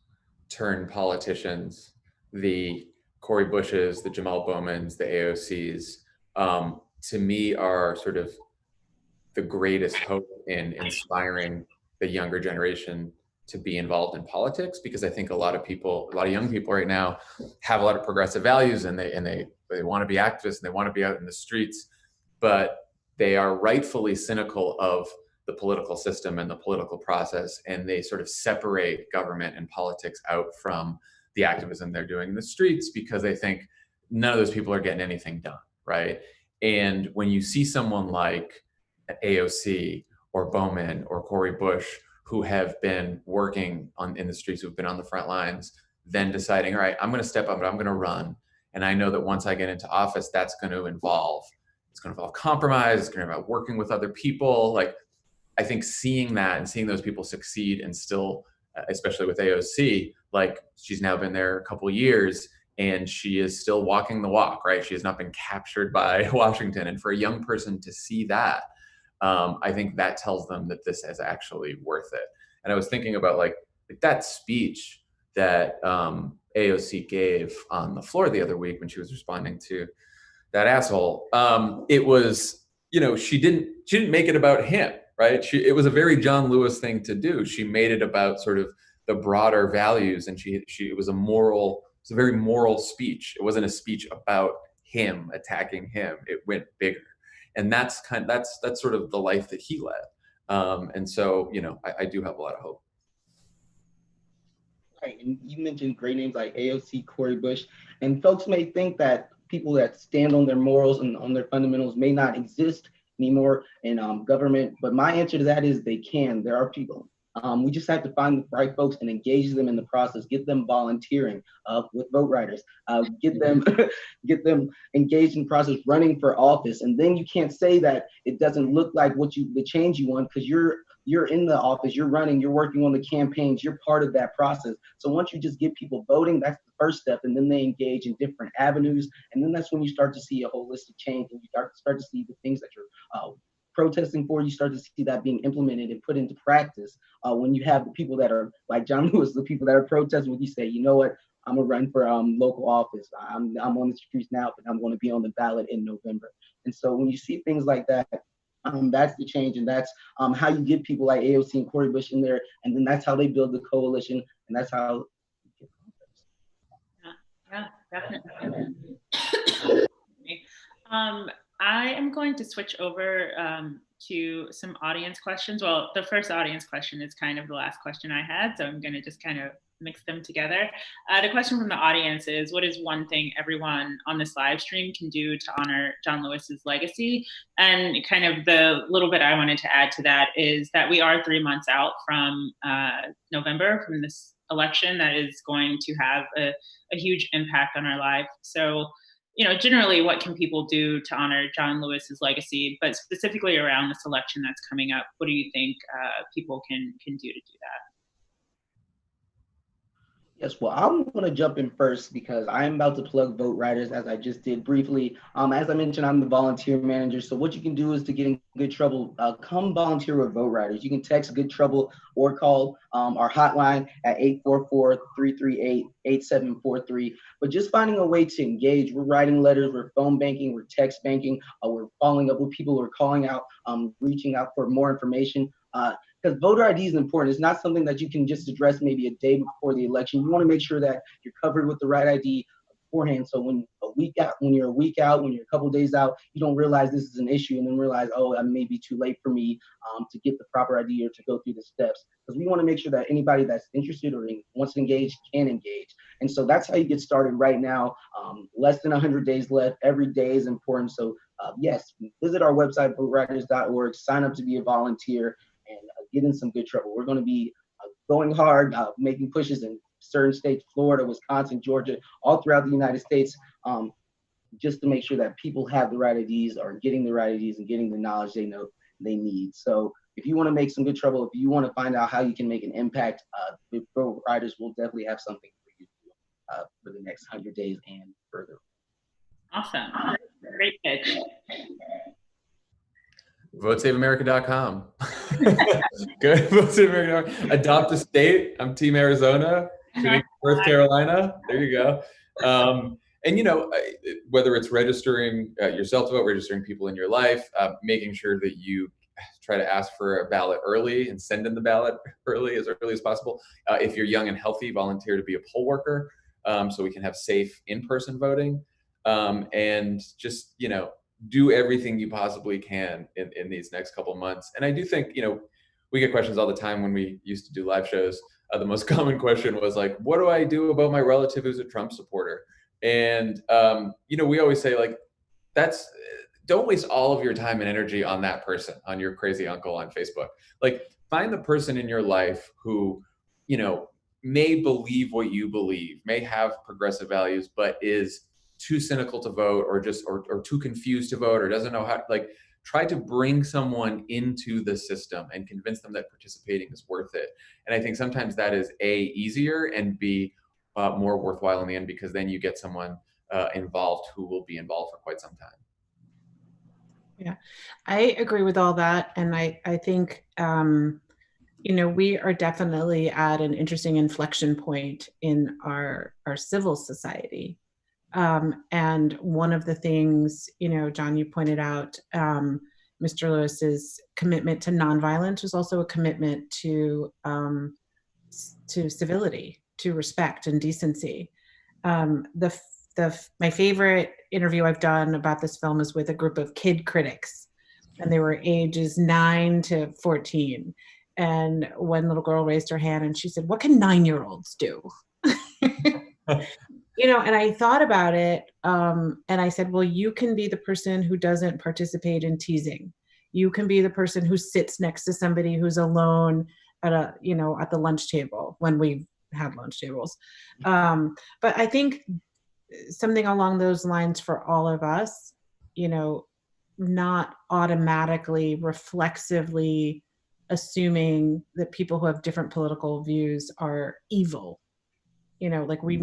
turn politicians, the Cori Bushes, the Jamal Bowmans, the AOCs, to me are sort of the greatest hope in inspiring the younger generation to be involved in politics, because I think a lot of young people right now have a lot of progressive values, and they want to be activists and they want to be out in the streets, but they are rightfully cynical of the political system and the political process, and they sort of separate government and politics out from the activism they're doing in the streets because they think none of those people are getting anything done, right? And when you see someone like AOC or Bowman or Cori Bush, who have been working in the streets, who've been on the front lines, then deciding, all right, I'm going to step up and I'm going to run. And I know that once I get into office, it's going to involve compromise. It's going to involve working with other people. Like, I think seeing that and seeing those people succeed, and still, especially with AOC, like, she's now been there a couple of years and she is still walking the walk, right? She has not been captured by Washington. And for a young person to see that, I think that tells them that this is actually worth it. And I was thinking about like that speech that AOC gave on the floor the other week when she was responding to that asshole. It was, she didn't make it about him, right? It was a very John Lewis thing to do. She made it about sort of the broader values, and it was a very moral speech. It wasn't a speech about him, attacking him. It went bigger. And that's sort of the life that he led. And so, I do have a lot of hope. Right, and you mentioned great names like AOC, Cori Bush, and folks may think that people that stand on their morals and on their fundamentals may not exist anymore in government, but my answer to that is they can. There are people. We just have to find the right folks and engage them in the process, get them volunteering with vote writers, get them engaged in the process, running for office. And then you can't say that it doesn't look like the change you want, because you're in the office, you're running, you're working on the campaigns, you're part of that process. So once you just get people voting, that's the first step, and then they engage in different avenues. And then that's when you start to see a holistic change, and you start to see the things that you're protesting for, you start to see that being implemented and put into practice. When you have the people that are like John Lewis, the people that are protesting, when you say, you know what, I'm gonna run for local office. I'm on the streets now, but I'm going to be on the ballot in November. And so when you see things like that, That's the change, and that's how you get people like AOC and Cori Bush in there, and then that's how they build the coalition, and that's how. Yeah, definitely. I am going to switch over to some audience questions. Well, the first audience question is kind of the last question I had, so I'm going to just kind of mix them together. The question from the audience is, what is one thing everyone on this live stream can do to honor John Lewis's legacy? And kind of the little bit I wanted to add to that is that we are 3 months out from November, from this election that is going to have a huge impact on our life. So, you know, generally, what can people do to honor John Lewis's legacy, but specifically around this election that's coming up? What do you think people can do to do that? Yes, well, I'm going to jump in first because I'm about to plug Vote Riders, as I just did briefly. As I mentioned, I'm the volunteer manager. So what you can do is to get in good trouble, come volunteer with Vote Riders. You can text good trouble or call our hotline at 844-338-8743. But just finding a way to engage. We're writing letters, we're phone banking, we're text banking, we're following up with people who are calling out, reaching out for more information. Because voter ID is important. It's not something that you can just address maybe a day before the election. You want to make sure that you're covered with the right ID beforehand. So when you're a week out, when you're a couple of days out, you don't realize this is an issue and then realize, oh, it may be too late for me to get the proper ID or to go through the steps. Because we want to make sure that anybody that's interested or wants to engage can engage. And so that's how you get started right now. Less than 100 days left. Every day is important. So yes, visit our website, voteriders.org, sign up to be a volunteer, and get in some good trouble. We're going to be going hard, making pushes in certain states, Florida, Wisconsin, Georgia, all throughout the United States, just to make sure that people have the right IDs, are getting the right IDs, and getting the knowledge they know they need. So if you want to make some good trouble, if you want to find out how you can make an impact, the Vote Riders will definitely have something for you to do for the next 100 days and further. Awesome. Great pitch. VoteSaveAmerica.com. Good. VoteSaveAmerica.com. Adopt a state. I'm Team Arizona. North Carolina. There you go. And you know, whether it's registering yourself to vote, registering people in your life, making sure that you try to ask for a ballot early and send in the ballot as early as possible. If you're young and healthy, volunteer to be a poll worker, so we can have safe in-person voting, and just, you know, do everything you possibly can in these next couple months. And I do think, you know, we get questions all the time when we used to do live shows. The most common question was like, what do I do about my relative who's a Trump supporter? And, you know, we always say, like, don't waste all of your time and energy on that person, on your crazy uncle on Facebook. Like, find the person in your life who, you know, may believe what you believe, may have progressive values, but is too cynical to vote, or too confused to vote, or doesn't know how. Like, try to bring someone into the system and convince them that participating is worth it. And I think sometimes that is easier, and more worthwhile in the end, because then you get someone involved who will be involved for quite some time. Yeah, I agree with all that. And I think, you know, we are definitely at an interesting inflection point in our civil society. And one of the things, you know, John, you pointed out, Mr. Lewis's commitment to nonviolence was also a commitment to civility, to respect and decency. My favorite interview I've done about this film is with a group of kid critics, and they were ages 9 to 14. And one little girl raised her hand and she said, "What can 9-year-olds do?" You know, and I thought about it, and I said, well, you can be the person who doesn't participate in teasing. You can be the person who sits next to somebody who's alone at the lunch table, when we had lunch tables. But I think something along those lines for all of us, you know, not automatically, reflexively assuming that people who have different political views are evil. You know, like we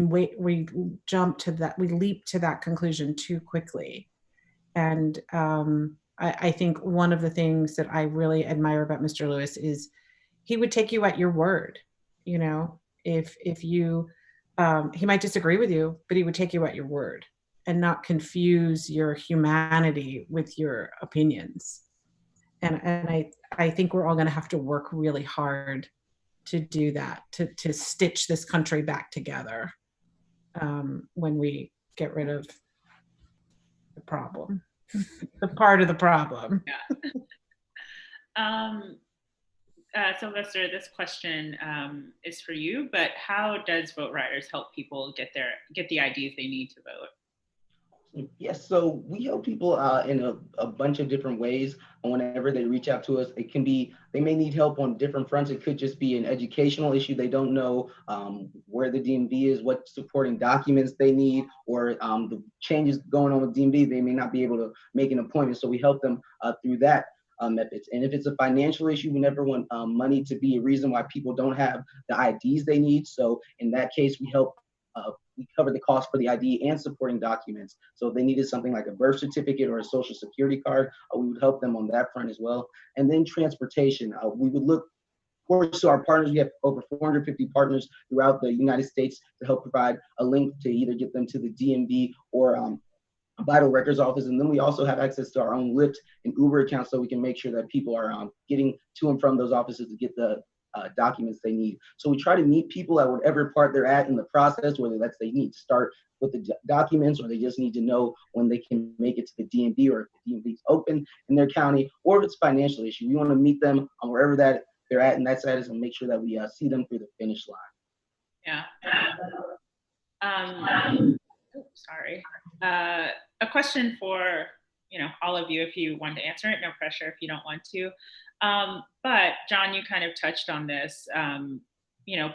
jump to that, we leap to that conclusion too quickly. And I think one of the things that I really admire about Mr. Lewis is he would take you at your word. You know, if you, he might disagree with you, but he would take you at your word and not confuse your humanity with your opinions. And I think we're all going to have to work really hard to do that, to stitch this country back together when we get rid of the problem, the part of the problem. Yeah. Sylvester, this question is for you, but how does Vote Riders help people get the IDs they need to vote? Yes, so we help people in a bunch of different ways. And whenever they reach out to us, it can be, they may need help on different fronts. It could just be an educational issue. They don't know where the DMV is, what supporting documents they need, or the changes going on with DMV, they may not be able to make an appointment. So we help them through that methods. And if it's a financial issue, we never want money to be a reason why people don't have the IDs they need. So in that case, we help we cover the cost for the ID and supporting documents. So if they needed something like a birth certificate or a social security card, we would help them on that front as well. And then transportation, we would look, of course, to our partners. We have over 450 partners throughout the United States to help provide a link to either get them to the DMV or a vital records office. And then we also have access to our own Lyft and Uber accounts, so we can make sure that people are getting to and from those offices to get the documents they need. So we try to meet people at whatever part they're at in the process, whether that's they need to start with the documents, or they just need to know when they can make it to the DMV, or if the DMV is open in their county, or if it's a financial issue. We want to meet them on wherever that they're at in that status and make sure that we see them through the finish line. Yeah. Sorry. A question for all of you, if you want to answer it, no pressure if you don't want to. But John, you kind of touched on this,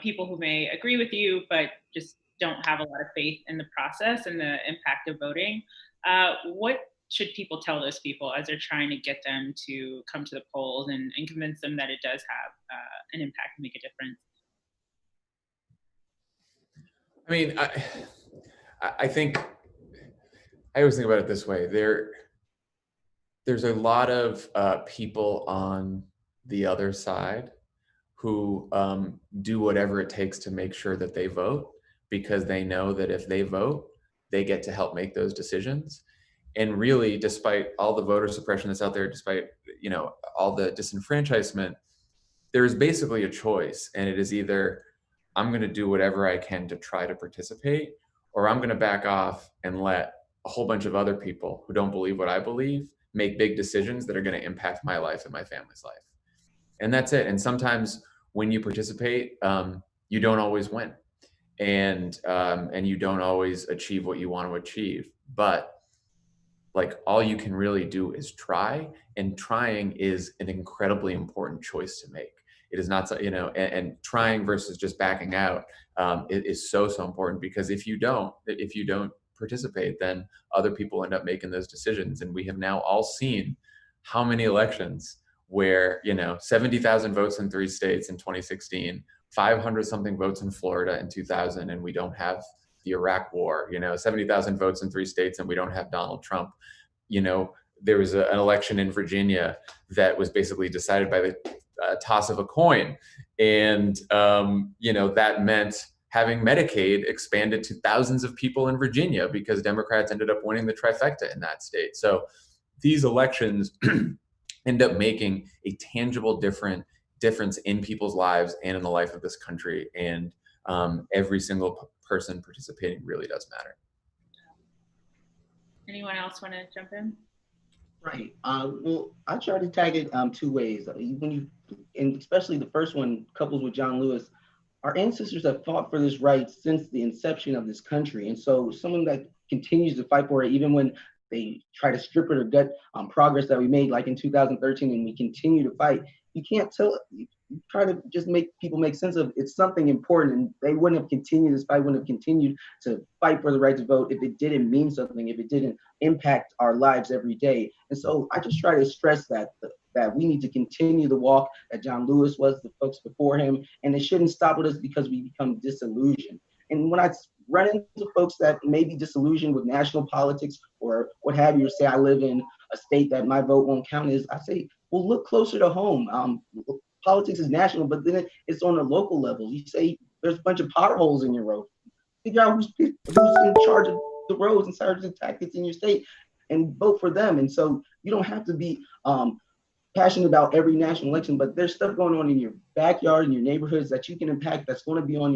people who may agree with you, but just don't have a lot of faith in the process and the impact of voting. What should people tell those people as they're trying to get them to come to the polls and convince them that it does have an impact and make a difference? I mean, I think, I always think about it this way. There's a lot of people on the other side who do whatever it takes to make sure that they vote, because they know that if they vote, they get to help make those decisions. And really, despite all the voter suppression that's out there, despite all the disenfranchisement, there's basically a choice, and it is either I'm going to do whatever I can to try to participate, or I'm going to back off and let a whole bunch of other people who don't believe what I believe make big decisions that are going to impact my life and my family's life. And that's it. And sometimes when you participate, you don't always win, and you don't always achieve what you want to achieve. But like, all you can really do is try, and trying is an incredibly important choice to make. It is not, and trying versus just backing out is so important, because if you don't participate, then other people end up making those decisions. And we have now all seen how many elections where 70,000 votes in 3 states in 2016, 500 something votes in Florida in 2000, and we don't have the Iraq war. 70,000 votes in 3 states, and we don't have Donald Trump. There was an election in Virginia that was basically decided by the toss of a coin, and that meant having Medicaid expanded to thousands of people in Virginia, because Democrats ended up winning the trifecta in that state. So these elections end up making a tangible difference in people's lives and in the life of this country. And every single person participating really does matter. Anyone else want to jump in? Right. Well, I try to tag it 2 ways. And especially the first one, coupled with John Lewis, our ancestors have fought for this right since the inception of this country. And so someone that continues to fight for it, even when they try to strip it or gut progress that we made, like in 2013, and we continue to fight, you can't tell, you try to just make people make sense of it's something important, and they wouldn't have continued this fight, wouldn't have continued to fight for the right to vote if it didn't mean something, if it didn't impact our lives every day. And so I just try to stress that we need to continue the walk that John Lewis was, the folks before him, and it shouldn't stop with us because we become disillusioned. And when I run into folks that may be disillusioned with national politics or what have you, or say I live in a state that my vote won't count, I say, well, look closer to home. Politics is national, but then it's on a local level. You say there's a bunch of potholes in your road. Figure out who's in charge of the roads and sergeant tactics in your state and vote for them. And so you don't have to be passionate about every national election, but there's stuff going on in your backyard, in your neighborhoods that you can impact, that's going to be on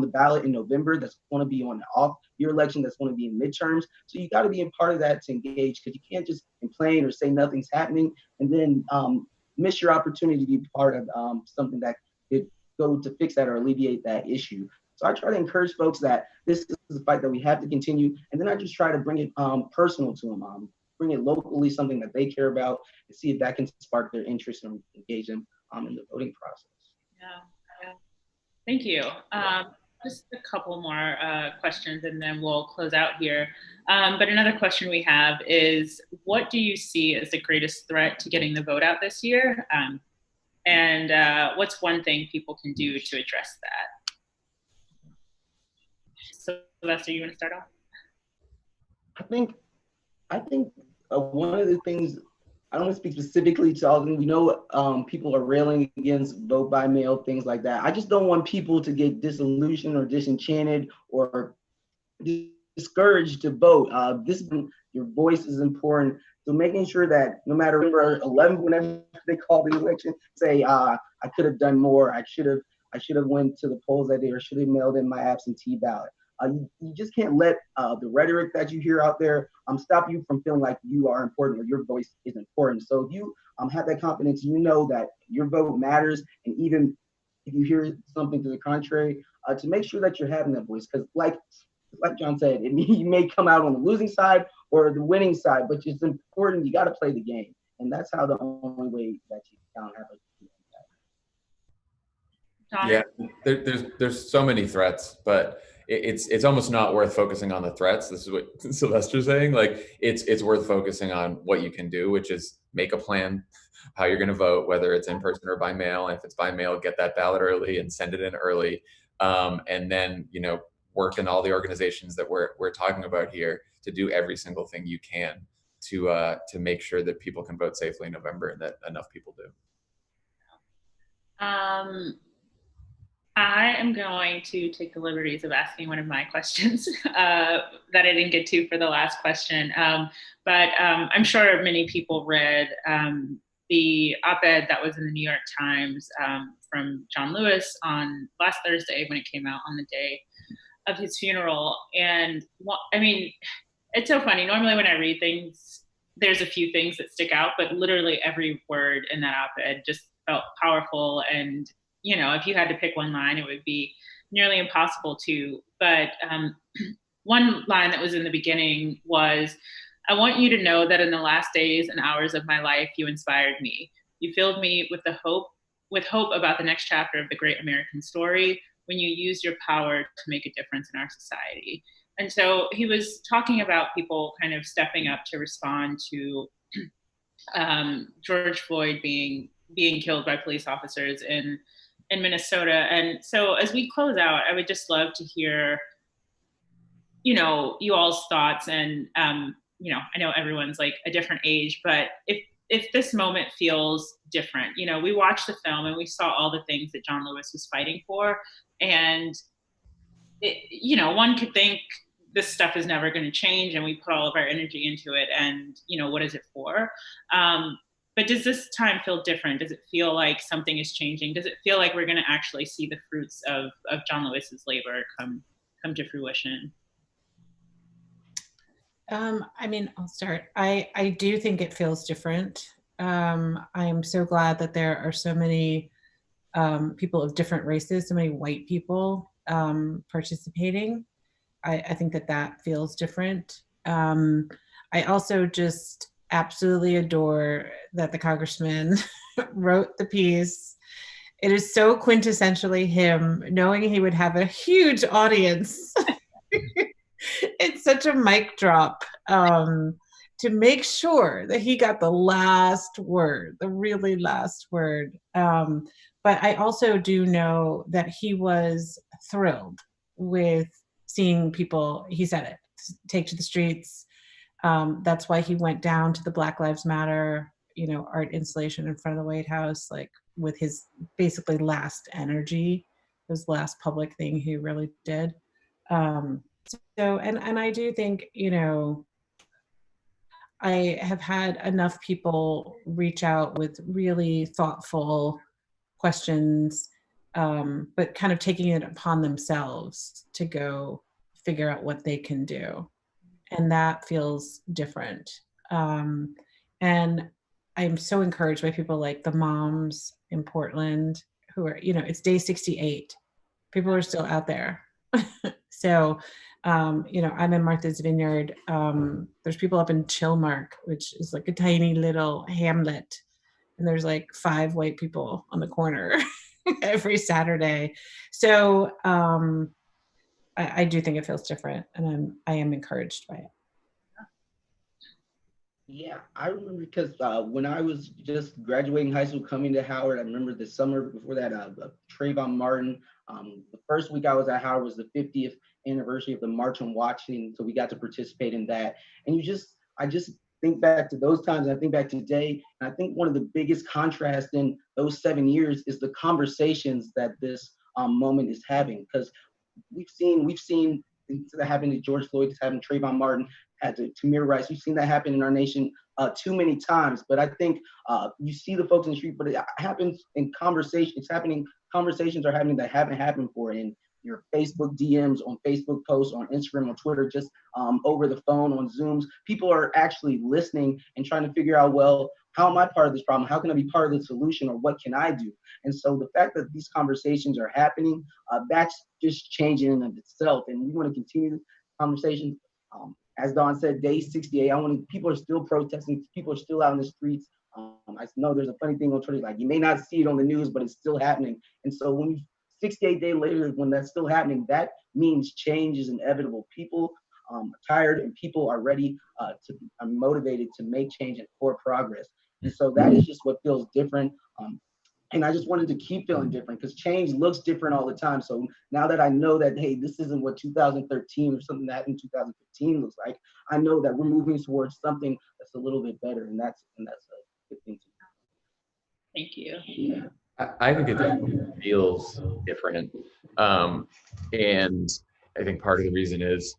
the ballot in November, that's going to be on the off year election, that's going to be in midterms. So you got to be a part of that to engage, because you can't just complain or say nothing's happening and then miss your opportunity to be part of something that could go to fix that or alleviate that issue. So I try to encourage folks that this is a fight that we have to continue, and then I just try to bring it personal to them. Bring it locally, something that they care about, and see if that can spark their interest and engage them in the voting process. Yeah. Thank you. Just a couple more questions and then we'll close out here. But another question we have is, what do you see as the greatest threat to getting the vote out this year? And what's one thing people can do to address that? So Sylvester, you want to start off? I think one of the things, I don't want to speak specifically to all of them. We know people are railing against vote by mail, things like that. I just don't want people to get disillusioned or disenchanted or discouraged to vote. Your voice is important. So making sure that no matter November 11th, whenever they call the election, say, I could have done more. I should have went to the polls that day, or should have mailed in my absentee ballot. You just can't let the rhetoric that you hear out there stop you from feeling like you are important or your voice is important. So if you have that confidence, you know that your vote matters, and even if you hear something to the contrary, to make sure that you're having that voice. Because like John said, you may come out on the losing side or the winning side, but it's important. You got to play the game, and that's how the only way that you can have a. Yeah, there's so many threats, but it's almost not worth focusing on the threats. This is what Sylvester's saying. Like it's worth focusing on what you can do, which is make a plan how you're going to vote, whether it's in person or by mail. And if it's by mail, get that ballot early and send it in early. And then, work in all the organizations that we're talking about here to do every single thing you can to make sure that people can vote safely in November, and that enough people do. I am going to take the liberties of asking one of my questions that I didn't get to for the last question. But I'm sure many people read the op-ed that was in the New York Times from John Lewis on last Thursday when it came out on the day of his funeral. And I mean, it's so funny. Normally when I read things, there's a few things that stick out, but literally every word in that op-ed just felt powerful. And if you had to pick one line, it would be nearly impossible to. But one line that was in the beginning was, "I want you to know that in the last days and hours of my life, you inspired me. You filled me with hope about the next chapter of the great American story when you used your power to make a difference in our society." And so he was talking about people kind of stepping up to respond to George Floyd being killed by police officers in Minnesota. And so as we close out, I would just love to hear, you all's thoughts. And, I know everyone's like a different age, but if this moment feels different, we watched the film and we saw all the things that John Lewis was fighting for. And, one could think this stuff is never going to change and we put all of our energy into it. And, what is it for? But does this time feel different? Does it feel like something is changing? Does it feel like we're going to actually see the fruits of John Lewis's labor come to fruition? I'll start. I do think it feels different. I am so glad that there are so many people of different races, so many white people participating. I think that feels different. I also just absolutely adore that the congressman wrote the piece. It is so quintessentially him, knowing he would have a huge audience. It's such a mic drop to make sure that he got the last word, the really last word. But I also do know that he was thrilled with seeing people, he said it, take to the streets. That's why he went down to the Black Lives Matter, art installation in front of the White House, like with his basically last energy, his last public thing he really did. And I do think, I have had enough people reach out with really thoughtful questions, but kind of taking it upon themselves to go figure out what they can do. And that feels different. And I'm so encouraged by people like the moms in Portland who are, it's day 68. People are still out there. So, I'm in Martha's Vineyard. There's people up in Chilmark, which is like a tiny little hamlet. And there's like 5 white people on the corner every Saturday. So I do think it feels different, and I am encouraged by it. Yeah, I remember because when I was just graduating high school, coming to Howard, I remember the summer before that, Trayvon Martin. The first week I was at Howard was the 50th anniversary of the March on Washington, so we got to participate in that. And I just think back to those times, and I think back to today, and I think one of the biggest contrasts in those 7 years is the conversations that this moment is having, because we've seen things that happened to George Floyd, that's happened to Trayvon Martin, had to Tamir Rice. We've seen that happen in our nation too many times. But I think you see the folks in the street, but it happens in conversation. It's happening. Conversations are happening that haven't happened before in your Facebook DMs, on Facebook posts, on Instagram, on Twitter, just over the phone, on Zooms. People are actually listening and trying to figure out, well, how am I part of this problem? How can I be part of the solution, or what can I do? And so the fact that these conversations are happening, that's just changing in of itself. And we want to continue conversations. As Dawn said, day 68, people are still protesting. People are still out in the streets. I know there's a funny thing on Twitter, like you may not see it on the news, but it's still happening. And so when 68 days later, when that's still happening, that means change is inevitable. People are tired, and people are ready are motivated to make change and for progress. And so that is just what feels different. And I just wanted to keep feeling different, because change looks different all the time. So now that I know that, hey, this isn't what 2013 or something that happened in 2015 looks like, I know that we're moving towards something that's a little bit better, and that's a good thing to do. Thank you. Yeah. I think it feels different. And I think part of the reason is,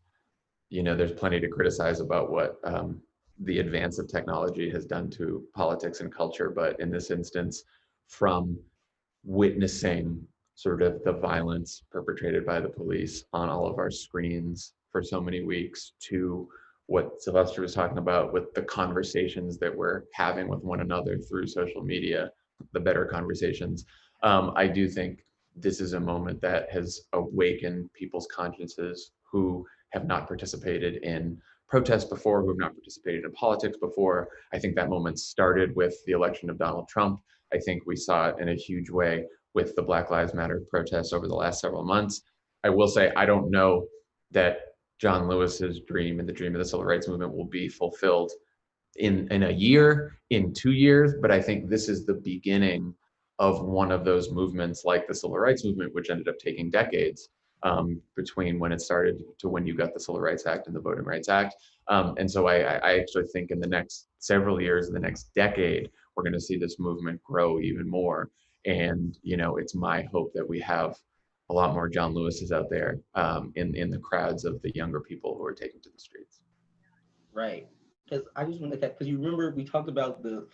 there's plenty to criticize about what the advance of technology has done to politics and culture. But in this instance, from witnessing sort of the violence perpetrated by the police on all of our screens for so many weeks, to what Sylvester was talking about with the conversations that we're having with one another through social media, the better conversations. I do think this is a moment that has awakened people's consciences who have not participated in protests before, who have not participated in politics before. I think that moment started with the election of Donald Trump. I think we saw it in a huge way with the Black Lives Matter protests over the last several months. I will say, I don't know that John Lewis's dream and the dream of the civil rights movement will be fulfilled in a year, in 2 years, but I think this is the beginning of one of those movements like the civil rights movement, which ended up taking decades between when it started to when you got the Civil Rights Act and the Voting Rights Act. And so I actually think in the next several years, in the next decade, we're going to see this movement grow even more. And, it's my hope that we have a lot more John Lewises out there in the crowds of the younger people who are taking to the streets. Right. Because I just want to, because you remember we talked about the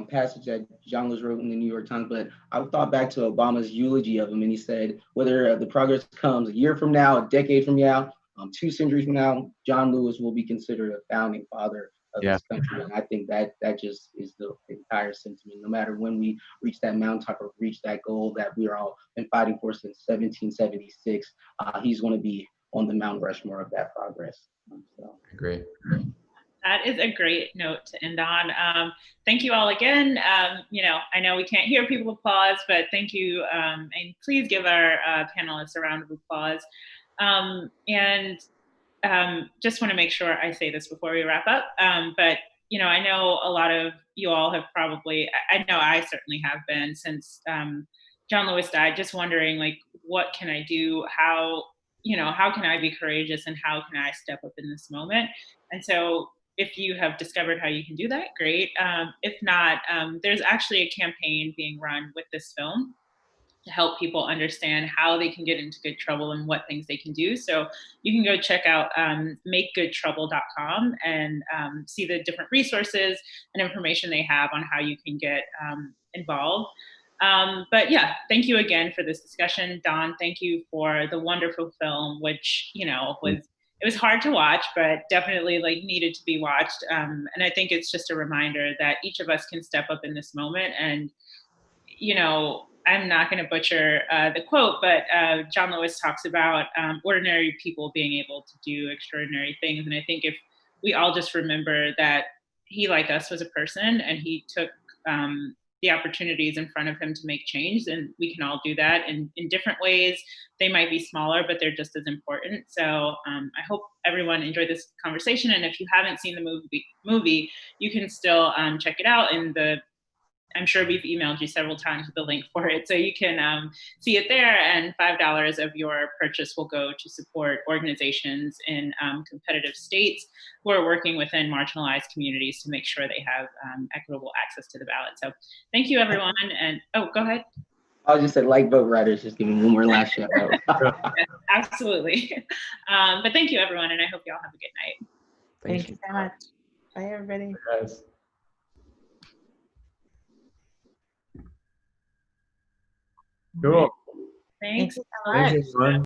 passage that John Lewis wrote in the New York Times, but I thought back to Obama's eulogy of him, and he said, whether the progress comes a year from now, a decade from now, 2 centuries from now, John Lewis will be considered a founding father of this country. And I think that just is the entire sentiment. No matter when we reach that mountaintop or reach that goal that we're all been fighting for since 1776, he's going to be on the Mount Rushmore of that progress. So. I agree. That is a great note to end on. Thank you all again. I know we can't hear people applause, but thank you. And please give our panelists a round of applause. Just want to make sure I say this before we wrap up. But I know a lot of you all have probably, I know I certainly have been since John Lewis died, just wondering, like, what can I do? How can I be courageous, and how can I step up in this moment? And so if you have discovered how you can do that, great. If not, there's actually a campaign being run with this film to help people understand how they can get into good trouble and what things they can do. So you can go check out makegoodtrouble.com and see the different resources and information they have on how you can get involved. But yeah, thank you again for this discussion. Don, thank you for the wonderful film, which, you know, it was hard to watch, but definitely like needed to be watched. And I think it's just a reminder that each of us can step up in this moment. And, you know, I'm not going to butcher the quote, but John Lewis talks about ordinary people being able to do extraordinary things. And I think if we all just remember that he, like us, was a person, and he took the opportunities in front of him to make change, and we can all do that in different ways. They might be smaller, but they're just as important. So I hope everyone enjoyed this conversation. And if you haven't seen the movie, you can still check it out. I'm sure we've emailed you several times with the link for it. So you can see it there, and $5 of your purchase will go to support organizations in competitive states who are working within marginalized communities to make sure they have equitable access to the ballot. So thank you, everyone. And oh, go ahead. I was just saying, like vote writers, just giving one more last shout out. Yes, absolutely. But thank you, everyone, and I hope you all have a good night. Thank you so much. Bye, everybody. Guys. Cool. Thanks. Thank you so much. Thanks, everyone.